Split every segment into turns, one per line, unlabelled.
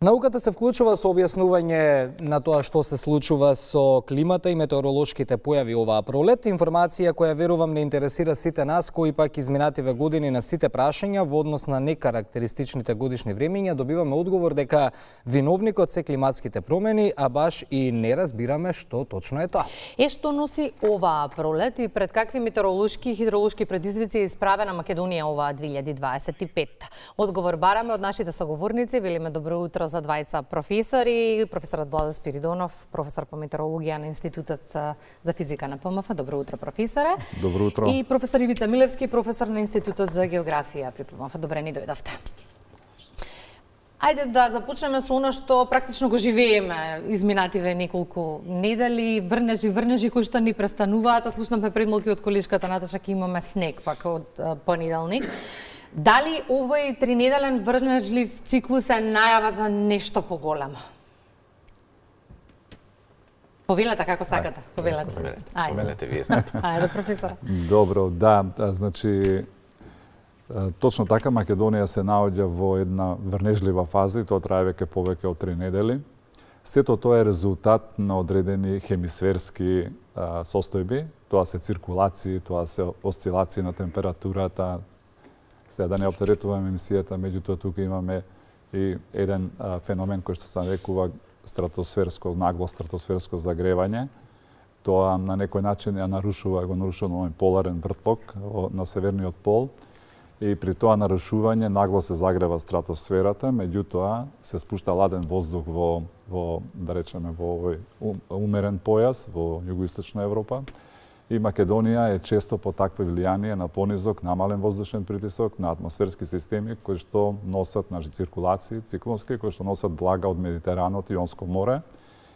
Науката се вклучува со објаснување на тоа што се случува со климата и метеоролошките појави оваа пролет. Информација која верувам не интересира сите нас, кои пак изминативе години на сите прашања во однос на некарактеристичните годишни времења добиваме одговор дека виновникот се климатските промени, а баш и не разбираме што точно е тоа.
Што носи оваа пролет и пред какви метеоролошки и хидролошки предизвици е исправена Македонија оваа 2025? Одговор бараме од нашите соговорници. Велиме добро утро за двајца професори, професорот Владо Спиридонов, професор по метеорологија на Институтот за физика на ПМФ. Добро утро, професоре.
Добро утро.
И професор Ивица Милевски, професор на Институтот за географија при ПМФ. Добре ни дојдовте. Ајде да започнеме со она што практично го живееме изминативе неколку недели, врнежи кои што ни престануваат, а слушнавме предмолки од колешката Наташа, ке имаме снег пак од понеделник. Дали овој тринеделен врнежлив циклус е најава за нешто поголемо? Повелете како сакате.
Повелете вие.
Ајде, професор.
Добро, да, значи точно така Македонија се наоѓа во една врнежлива фаза и тоа трае веќе повеќе од 3 недели. Сето тоа е резултат на одредени хемисферски состојби. Тоа се циркулации, тоа се осцилации на температурата. Сега да не оптеретуваме емисијата, меѓутоа тука имаме и еден феномен кој што се нарекува нагло стратосферско загревање. Тоа на некој начин го нарушува овој поларен вртлок на северниот пол и при тоа нарушување нагло се загрева стратосферата, меѓутоа се спушта ладен воздух во да речеме во овој умерен појас во југоисточна Европа. И Македонија е често по такво влијание на понизок, намален воздушен притисок, на атмосферски системи кои што носат циркулации циклонски, кои што носат влага од Медитеранот, Јонско море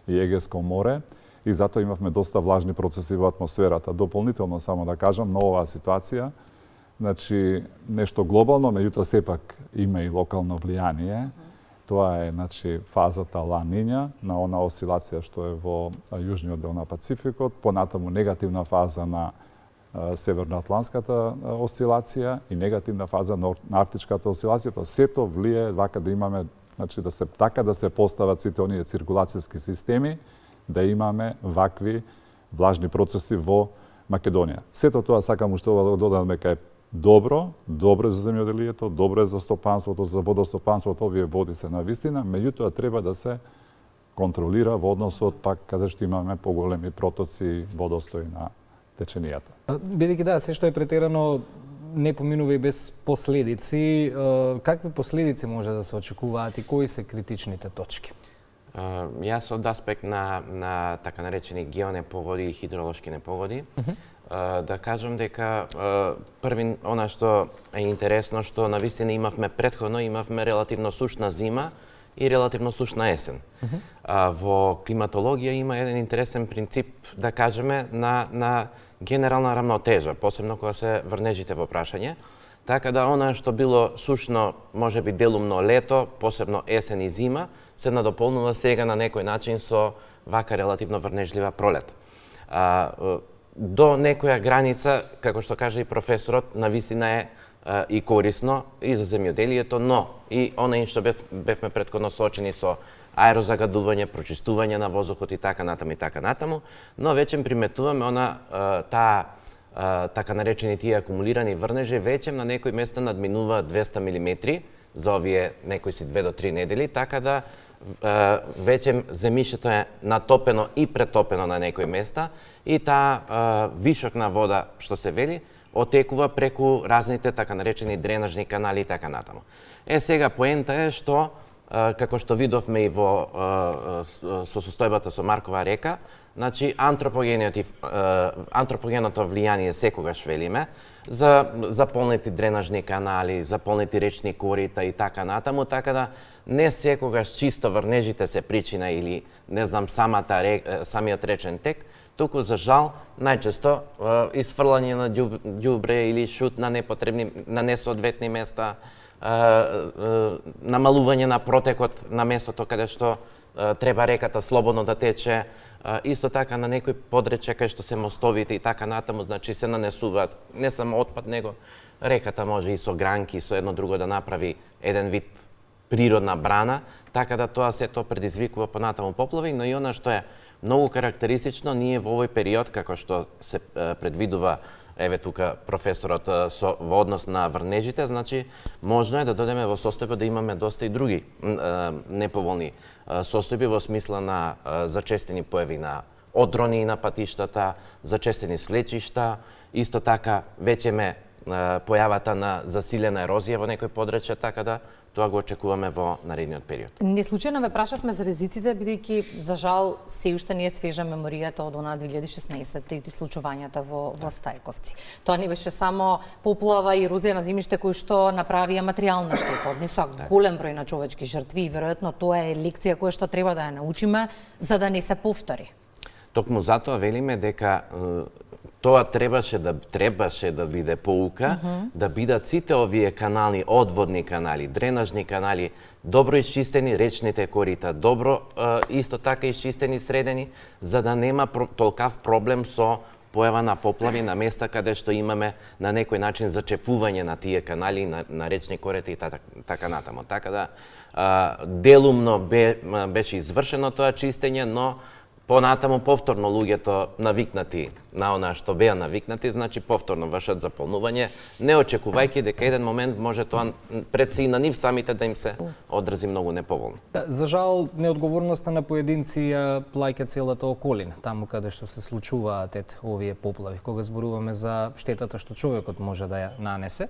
и Егејско море. И затоа имавме доста влажни процеси во атмосферата. Дополнително само да кажам, на оваа ситуација, значи нешто глобално, меѓутоа сепак има и локално влијание. Тоа е фазата Ла Ниња, на она осцилација што е во јужниот дел на Пацификот, понатаму негативна фаза на северноатлантската осцилација и негативна фаза на арктичката осцилација. Тоа сето влие вака да имаме, да се постават сите оние циркулацијски системи, да имаме вакви влажни процеси во Македонија. Сето тоа сакам уште да додам дека е добро за земјоделието, добро е за стопанството, за водостопанството, овие води се навистина, меѓутоа треба да се контролира во односот пак каде што имаме поголеми протоци водостои на теченијата.
Бидејќи се што е претерано не поминува и без последици, какви последици може да се очекуваат и кои се критичните точки?
Јас од аспект на така наречени геонепогоди и хидролошки непогоди, да кажам дека првин она што е интересно што навистина имавме релативно сушна зима и релативно сушна есен. Во климатологија има еден интересен принцип, да кажеме, на генерална рамнотежа, посебно кога се врнежите во прашање. Така да она што било сушно, можеби делумно лето, посебно есен и зима, се надополнува сега на некој начин со вака релативно врнежлива пролет. До некоја граница, како што кажа и професорот, навистина е и корисно и за земјоделието, но и онај што бевме претходно соочени со аерозагадување, прочистување на воздухот и така натаму, но веќе приметуваме така наречени тие акумулирани врнежи веќе на некои места надминува 200 мм за овие некои си 2 до 3 недели, така да веќе земјишето е натопено и претопено на некои места и таа вишок на вода што се вели отекува преку разните така наречени дренажни канали и така натаму. Сега поента е што како што видовме и со состојбата со Маркова река, значи антропогеното влијание секогаш велиме за заполнети дренажни канали, заполнети речни корита и така натаму, така да не секогаш чисто врнежите се причина или не знам самиот речен тек, туку за жал најчесто исфрлање на ѓубре или шут на несоодветни места, намалување на протекот на местото каде што треба реката слободно да тече, исто така на некои подречја кај што се мостовите и така натаму, значи се нанесуваат не само отпад, него реката може и со гранки, со едно друго да направи еден вид природна брана, така да тоа сето предизвикува понатаму поплави, но и она што е многу карактеристично, ние во овој период, како што се предвидува, еве тука професорот во однос на врнежите, значи можно е да додеме во состојба да имаме доста и други неповолни состојби во смисла на зачестени појави на одрони на патиштата, зачестени слечишта, исто така веќе ме појавата на засилена ерозија во некои подрачја, така да тоа го очекуваме во наредниот период.
Не случајно ве прашавме за ризиците, бидејќи за жал се уште не е свежа меморијата од она 2016 и случувањата во Стајковци. Тоа не беше само поплава и ерозија на земјиште кои што направија материјална штета, однесоа голем број на човечки жртви и веројатно тоа е лекција која што треба да ја научиме за да не се повтори.
Токму затоа велиме дека тоа требаше да биде поука, да бидат сите овие канали, одводни канали, дренажни канали, добро исчистени, речните корита, добро исто така исчистени, средени, за да нема толкав проблем со појава на поплави на места каде што имаме на некој начин зачепување на тие канали, на речни корита и така натаму. Така да делумно беше извршено тоа чистење, но понатаму повторно луѓето навикнати на она што беа навикнати, значи повторно вршат заполнување, не очекувајќи дека еден момент може тоа пред се и на нив самите да им се одрази многу неповолно.
За жал, неодговорноста на поединци ја плаќа целата околина, таму каде што се случуваат овие поплави, кога зборуваме за штетата што човекот може да ја нанесе.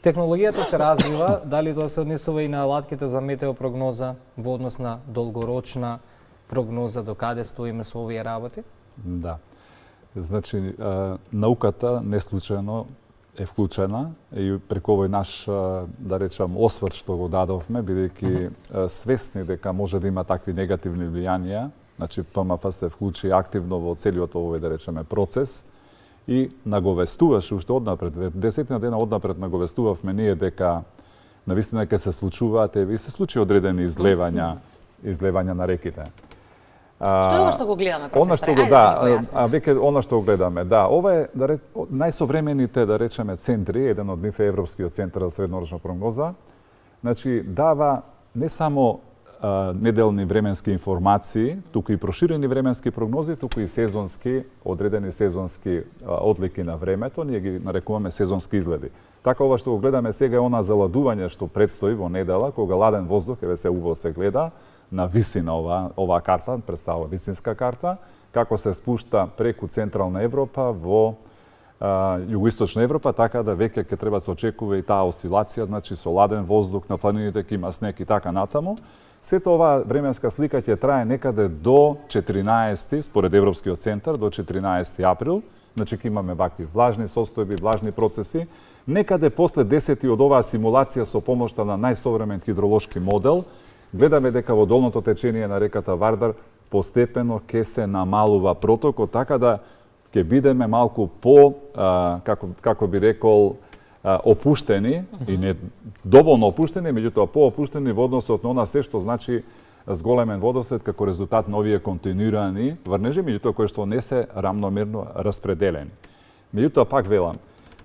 Технологијата се развива, дали тоа се однесува и на алатките за метеопрогноза во однос на долгорочна прогноза, до каде стоиме со овие работи?
Да. Значи, науката не случајно е вклучена и преку овој наш, да речам, осврт што го дадовме, бидејќи свесни дека може да има такви негативни влијанија, значи ПМФ се вклучи активно во целиот овој, да речеме, процес и наговестуваше уште однапред, 10 дена однапред наговестувавме ние дека навистина ќе се случуваат и се случи одредени излевања на реките.
Што е ова што го гледаме, професоре?
Веќе она што го гледаме, да, ова е најсовремените, да речеме, центри, еден од нив е Европскиот центар за среднорочна прогноза, значи дава не само неделни временски информации, туку и проширени временски прогнози, туку и сезонски, одредени сезонски одлики на времето, ние ги нарекуваме сезонски изгледи. Така ова што го гледаме сега е она заладување што предстои во недела, кога ладен воздух, еве се убаво се гледа, на висина оваа карта, представува висинска карта, како се спушта преку Централна Европа во Југоисточна Европа, така да веќе ќе треба се очекува и таа осцилација, значи со ладен воздух на планините ќе има снег и така натаму. Сето оваа временска слика ќе трае некаде до 14, според Европскиот центар, до 14 април, значи ќе имаме вакви влажни состојби, влажни процеси. Некаде после 10 од оваа симулација со помошта на најсовремен хидролошки модел, гледаме дека во долното течение на реката Вардар постепено ќе се намалува протокот, така да ќе бидеме малку по, како би рекол, опуштени, и не доволно опуштени, меѓутоа поопуштени во односот на она се што значи зголемен водослед како резултат на овие континуирани врнежи, меѓутоа кои што не се рамномерно распределени. Меѓутоа пак велам,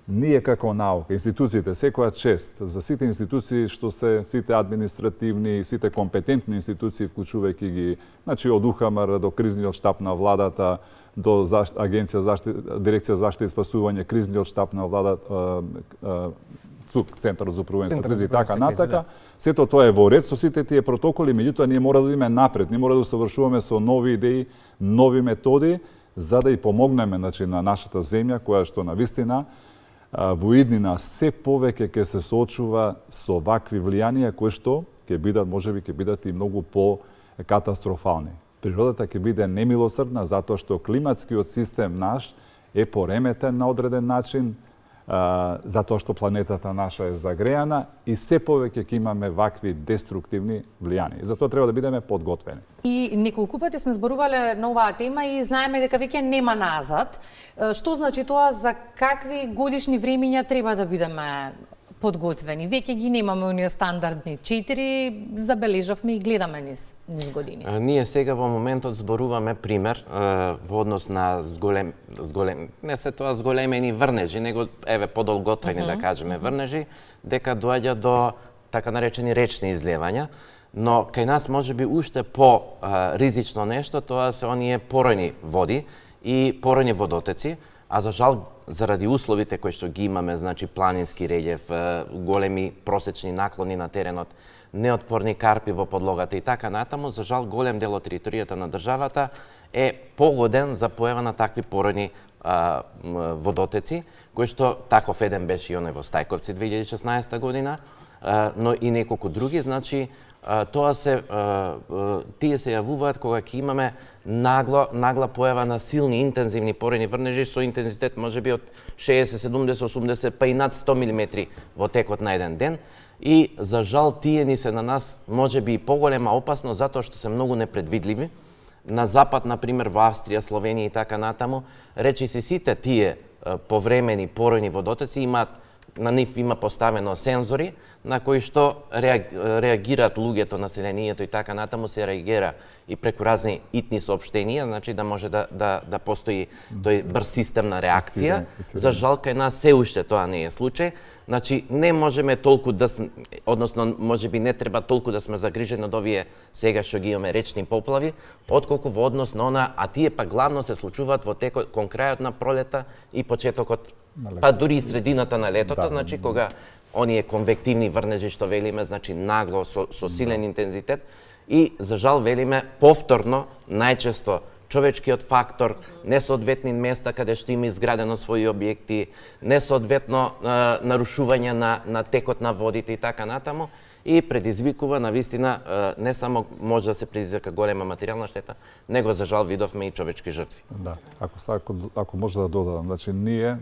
ние како наука, институциите, секоја чест за сите институции што се сите административни, сите компетентни институции, вклучувајќи ги, значи од УХМР до кризниот штаб на владата, до Агенција Дирекција за заштита и спасување, кризниот штаб на владата, ЦУК, Центарот за управување со кризи и така натака. Сето тоа е во ред со сите тие протоколи, меѓутоа ние мора да идеме напред, ние мора да усовршуваме со нови идеи, нови методи, за да и помогнеме, значи, на нашата земја, која што навистина во иднина се повеќе ќе се соочува со вакви влијанија кои што ќе бидат, можеби ќе бидат и многу по катастрофални. Природата ќе биде немилосрдна затоа што климатскиот систем наш е пореметен на одреден начин, затоа што планетата наша е загрејана и се повеќе ќе имаме вакви деструктивни влијанија. Затоа треба да бидеме подготвени.
И неколку пати сме зборувале на оваа тема и знаеме дека веќе нема назад. Што значи тоа, за какви годишни времиња треба да бидеме подготвени? Веќе ги немаме оние стандардни 4, забележавме и гледаме низ години.
Ние сега во моментот зборуваме пример во однос на не се тоа зголемени врнежи, него еве подолготрени да кажеме врнежи, дека доаѓа до така наречени речни излевања, но кај нас може би уште по-ризично нешто, тоа се оние поројни води и поројни водотеци, а за жал, заради условите кои што ги имаме, значи планински релјеф, големи просечни наклони на теренот, неотпорни карпи во подлогата и така натаму, за жал голем дел од територијата на државата е погоден за појава на такви поројни водотеци, кои што таков еден беше и оној во Стајковци 2016 година, но и неколку други, значи тие се јавуваат кога ќе имаме нагла појава на силни интензивни поројни врнежи со интензитет можеби од 60, 70, 80 па и над 100 мм во текот на еден ден. И за жал тие ни се на нас можеби и поголема опасност затоа што се многу непредвидливи. На запад, например, во Австрија, Словенија и така натаму, речиси сите тие повремени поројни водотеци на нив има поставено сензори на кои што реагираат луѓето, населението и така натаму, се реагира и преку разни итни соопштенија, значи да може да постои тој брз систем на реакција. За жал кај нас се уште тоа не е случај. Значи не можеме толку односно можеби не треба толку да сме загрижени од овие сега што ги имаме речни поплави, отколку во однос на она, а тие па главно се случуваат во кон крајот на пролета и почетокот, па дури и средината на летото, значи кога оние конвективни врнежи што велиме, значи нагло со силен интензитет и за жал велиме повторно најчесто човечкиот фактор, несоодветни места каде што има изградено своји објекти, несоодветно нарушување на текот на водите и така натаму, и предизвикува навистина не само може да се предизвика голема материјална штета, него за жал видовме и човечки жртви.
Да, ако може да додадам, значи ние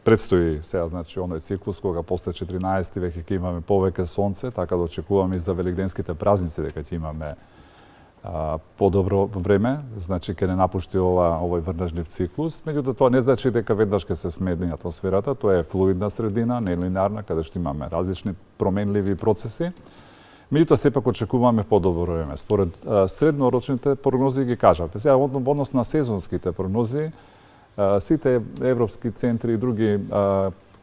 предстои сега, значи оној циклус кога после 14 веќе ќе имаме повеќе сонце, така да очекуваме и за велигденските празници дека ќе имаме подобро време, значи ќе не напушти овој врнежлив циклус. Меѓутоа тоа не значи дека веднаш ќе се смени атмосферата, тоа е флуидна средина, нелинарна, каде што имаме различни променливи процеси. Меѓутоа сепак очекуваме подобро време. Според среднорочните прогнози ги кажав. Сега во однос на сезонските прогнози, сите европски центри и други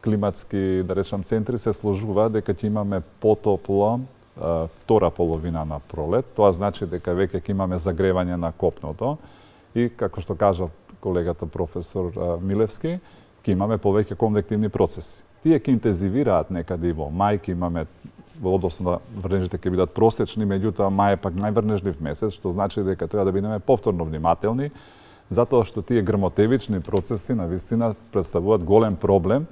климатски, да речам, центри се сложуваат дека ќе имаме потопло втора половина на пролет. Тоа значи дека веќе ќе имаме загревање на копното и, како што кажа колегата професор Милевски, ќе имаме повеќе конвективни процеси. Тие ќе интензивираат некаде и во мај, ќе имаме во однос на врнежите ќе бидат просечни, меѓутоа мај е пак најврнежлив месец, што значи дека треба да бидеме повторно внимателни, затоа што тие грмотевични процеси навистина представуваат голем проблем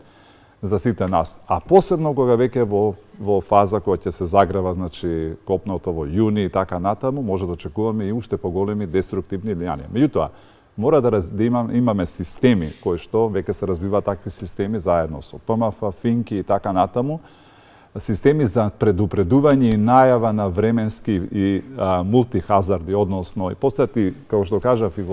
за сите нас. А посебно кога веќе во фаза која ќе се загрева, значи копното во јуни и така натаму, може да очекуваме и уште поголеми деструктивни влијанија. Меѓутоа, мора да имаме системи кои што веќе се развиваат такви системи заедно со ПМФ, Финки и така натаму, системи за предупредување и најава на временски и мултихазарди, односно и постојат, како што кажав, и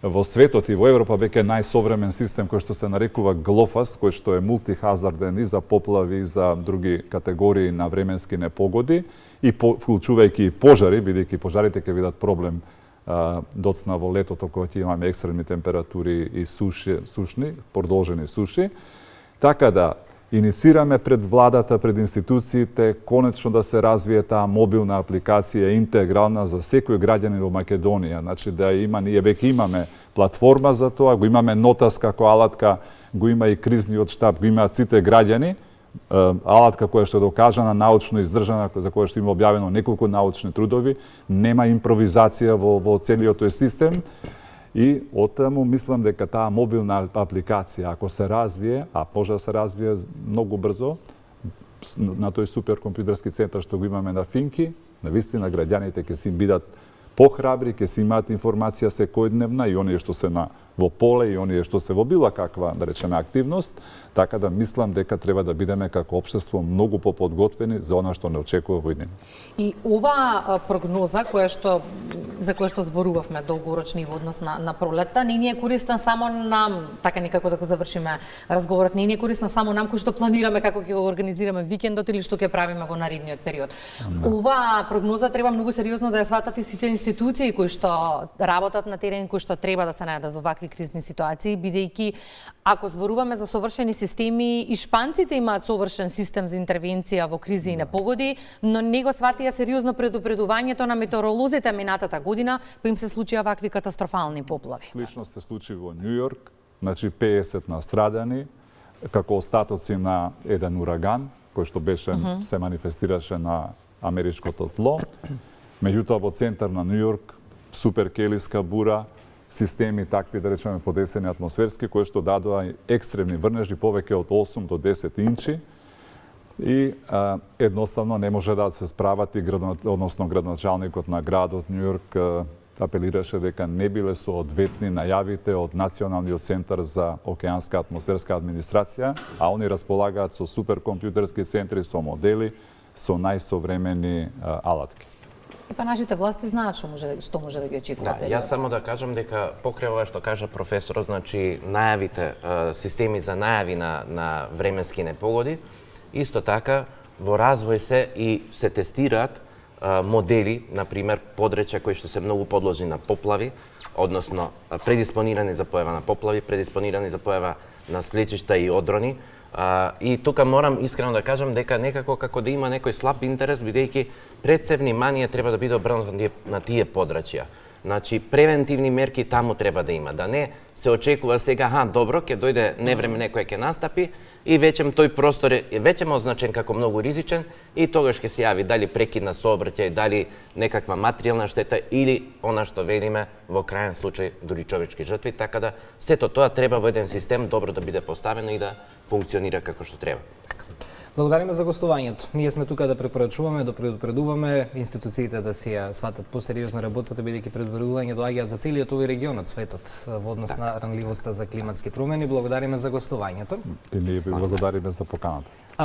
во светот и во Европа веќе најсовремен систем кој што се нарекува GLOFASS, кој што е мултихазарден и за поплави и за други категории на временски непогоди и вклучувајќи и пожари, бидејќи пожарите ќе бидат проблем доцна во летото кога ќе имаме екстремни температури и сушни, продолжени суши. Така да иницираме пред владата, пред институциите, конечно да се развие таа мобилна апликација интегрална за секој граѓанин во Македонија. Значи да има, ние веќе имаме платформа за тоа, го имаме нотас како алатка, го има и кризниот штаб, го имаат сите граѓани, алатка која што е докажана, научно издржана, за која што има објавено неколку научни трудови, нема импровизација во целиот тој систем. И оттаму мислам дека таа мобилна апликација, ако се развие, а може да се развие многу брзо, на тој суперкомпјутерски центар што го имаме на Финки, навистина граѓаните ќе си бидат похрабри, ќе си имаат информација секојдневна и оние што се во поле и оние што се во била каква, да речеме, активност, така да мислам дека треба да бидеме како општество многу поподготвени за она што не очекува во иднина.
И оваа прогноза која што за кој што зборувавме долгорочни во однос на пролетта, не ни е корисна само нам, така некако да го завршиме разговорот, не ни е корисна само нам кои што планираме како ќе го организираме викендот или што ќе правиме во наредниот период. Оваа прогноза треба многу сериозно да ја сватат и сите институции кои што работат на терен, кои што треба да се најдат во вакви кризни ситуации, бидејќи ако зборуваме за совршени системи, и шпанците имаат совршен систем за интервенција во кризи и непогоди, но не го сватија сериозно предупредувањето на метеоролозите минатата година, па им се случија вакви катастрофални поплави.
Слично се случи во Њу Јорк, значи 50 настрадани, како остатоци на еден ураган, кој што беше, се манифестираше на америчкото тло. Меѓутоа, во центар на Њу Јорк, суперкелиска бура, системи такви, да речеме, подесени атмосферски, кои што дадоа екстремни врнежи, повеќе од 8 до 10 инчи, и едноставно не може да се справат и градоначалникот на градот Њу Јорк апелираше дека не биле соодветни најавите од Националниот центар за океанска атмосферска администрација, а они располагаат со суперкомпјутерски центри, со модели, со најсовремени алатки.
Па нашите власти знаат што може да ги очекува.
Да, јас само да кажам дека покрај ова што кажа професорот, значи најавите, системи за најави на временски непогоди, исто така во развој се и се тестираат модели, например, подречја кои што се многу подложни на поплави, односно предиспонирани за појава на поплави, предиспонирани за појава на слечишта и одрони. И тука морам искрено да кажам дека некако како да има некој слаб интерес, бидејќи пред се внимание треба да биде обрнато на тие подрачја. Значи, превентивни мерки таму треба да има, да не се очекува сега, добро, ќе дојде невреме некој ќе настапи и веќе тој простор е веќе означен како многу ризичен и тогаш ќе се јави дали прекид на сообраќај, дали некаква материјална штета или она што велиме во крајен случај дури човечки жртви, така да сето тоа треба во еден систем добро да биде поставено и да функционира како што треба.
Благодариме за гостувањето. Ние сме тука да препорачуваме, да предупредуваме институциите да си ја сватат посериозно работата, бидејќи предупредување доаѓаат за целиот овој регион од светот во однос на ранливоста за климатски промени. Благодариме за гостувањето.
И ние ви благодариме за поканата.